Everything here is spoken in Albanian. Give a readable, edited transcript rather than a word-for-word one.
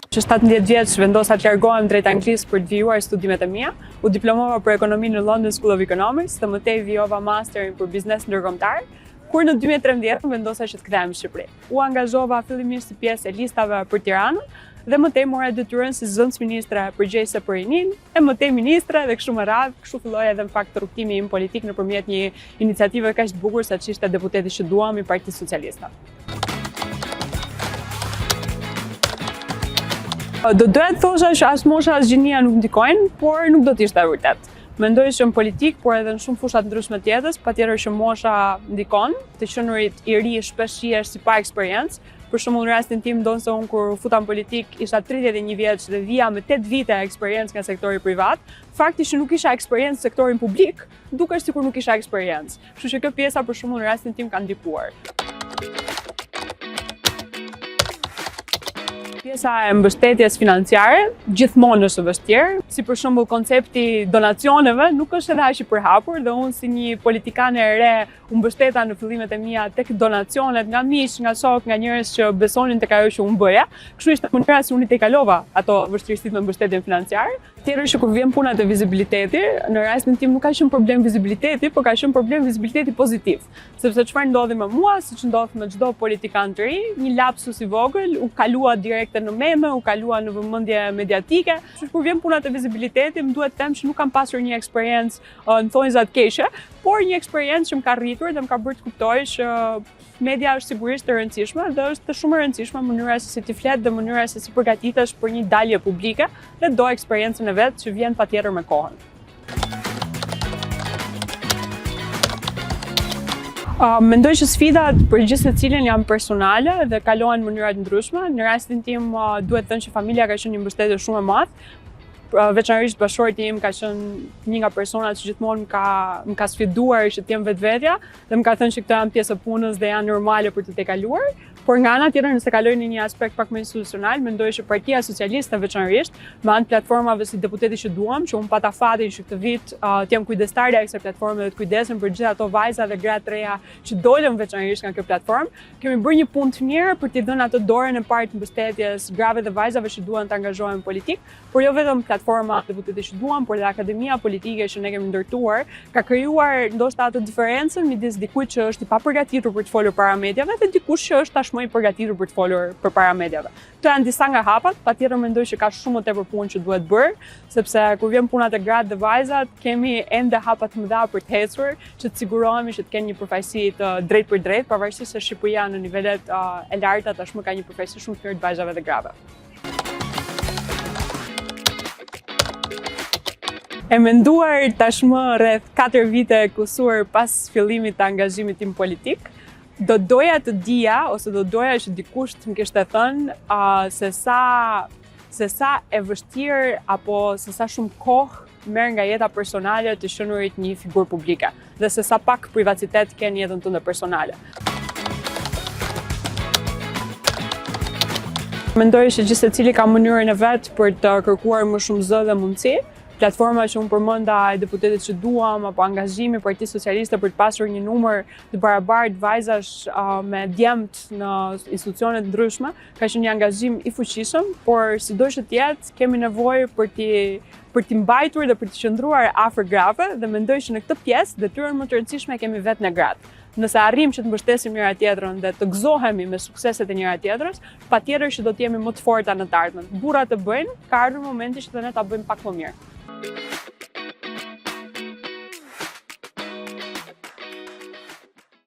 Që 17 vjeç vendosa të largohem drejt Anglisë për të vijuar studimet e mia. U diplomova për ekonomi në London School of Economics, të mëtej vijova masterin për biznes ndërkombëtar, kur në 2013 vendosa që të kthehem në Shqipëri. U angazhova fillimisht si pjesë e listave për Tiranën dhe mëtej mora detyrën si zëvendësministre përgjegjëse për rinin, e mëtej ministre dhe kështu me radhë, kështu filloi edhe në fakt rrugtimi im politik nëpërmjet një iniciative kaq të bukur sa ç'ishte deputeti që duam i Partisë Socialiste. Do doja të thosha që as mosha as gjinia nuk ndikojnë, por nuk do të ishte e vërtet. Mendoj që në politik, por edhe në shumë fusha të ndryshme të jetës, patjetër që mosha ndikon, të qenurit i ri shpesh shihesh si pa eksperiencë. Për shembull në rastin tim ndonse unë kur futa në politik isha 31 vjeç dhe vija me 8 vite eksperiencë nga sektori privat, fakti që nuk isha eksperiencë në sektorin publik, dukesh sikur nuk isha eksperiencë. Kështu që kjo pjesa për shembull në rastin tim ka ndikuar. Pjesa e mbështetjes financiare gjithmonë është e vështirë, si për shembull koncepti donacioneve nuk është edhe aq i përhapur dhe unë si një politikane e re u mbështeta në fillimet e mia tek donacionet nga miq, nga shok, nga njerëz që besonin tek ajo që unë bëja. Kështu ishte mënyra si unë i kalova ato vështirësitë me mbështetjen financiare. Tjetër që kur vjen puna te vizibiliteti, në rastin tim nuk ka qenë problem vizibiliteti, por ka qenë problem vizibiliteti pozitiv. Sepse çfarë ndodhi me mua, siç ndodh me çdo politikan të ri, një lapsus i vogël u kalua direkt në meme, u kalua në vëmendje mediatike. Kështu kur vjen puna te vizibiliteti, më duhet të them që nuk kam pasur një eksperiencë në thonjza të keqe, por një eksperiencë që më ka rritur dhe më ka bërë të kuptoj që media është sigurisht e rëndësishme dhe është shumë e rëndësishme mënyra se si ti flet dhe mënyra se si përgatitesh për një dalje publike dhe do eksperiencën e vet që vjen patjetër me kohën. Mendoj që sfidat për gjithë secilin janë personale dhe kalohen në mënyra të ndryshme. Në rastin tim duhet të thënë që familja ka qenë një mbështetje shumë e madhe. Veçanërisht bashorti im ka qenë një nga personat që gjithmonë më ka sfiduar që të jem vetvetja dhe më ka thënë që këto janë pjesë e punës dhe janë normale për të tejkaluar. Por nga ana tjetër, nëse kaloj në një aspekt pak më institucional, mendoj që Partia Socialiste veçanërisht me anë platformave si deputeti që duam, që unë pata fatin që këtë vit të jem kujdestarja e kësaj platforme dhe të kujdesem për gjithë ato vajza dhe gra të reja që dolën veçanërisht nga kjo platformë, kemi bërë një punë të mirë për t'i dhënë ato dorën e parë të mbështetjes grave dhe vajzave që duan të angazhohen në politik, por jo vetëm platforma deputeti që duam, por edhe akademia politike që ne kemi ndërtuar, ka krijuar ndoshta atë diferencën midis dikujt që është i papërgatitur për të folur para mediave dhe dikush që është tashmë i përgatitur për të folur përpara mediave. Këto janë disa nga hapat, patjetër mendoj që ka shumë më tepër punë që duhet bërë, sepse kur vjen puna te gratë dhe vajzat, kemi ende hapa të mëdha për të ecur, që të sigurohemi që të kenë një përfaqësi të drejtë për drejtë, pavarësisht se Shqipëria në nivelet e larta tashmë ka një përfaqësi shumë të mirë të vajzave dhe grave. E menduar tashmë rreth 4 vite kusuar pas fillimit të angazhimit tim politik, do doja të dija ose do doja që dikush të më kishte thënë se sa e vështirë apo se sa shumë kohë merr nga jeta personale të qenurit një figurë publike dhe se sa pak privacitet ke në jetën tënde personale. Mendoj që gjithë secili ka mënyrën e vet për të kërkuar më shumë zë dhe mundësi. Platforma që unë përmenda e deputetit që duam, apo angazhimi Partisë Socialiste për të pasur një numër të barabartë vajzash me djemt në institucione të ndryshme, ka qenë një angazhim i fuqishëm, por sido që të jetë, kemi nevojë për t'i mbajtur dhe për të qëndruar afër grave dhe mendoj që në këtë pjesë detyrën më të rëndësishme kemi vetë në gratë. Nëse arrim që të mbështesim njëra tjetrën dhe të gëzohemi me sukseset e njëra tjetrës, patjetër që do të jemi më të forta në të ardhmen. Burrat e bëjnë, ka ardhur momenti që ne ta bëjmë pak më mirë.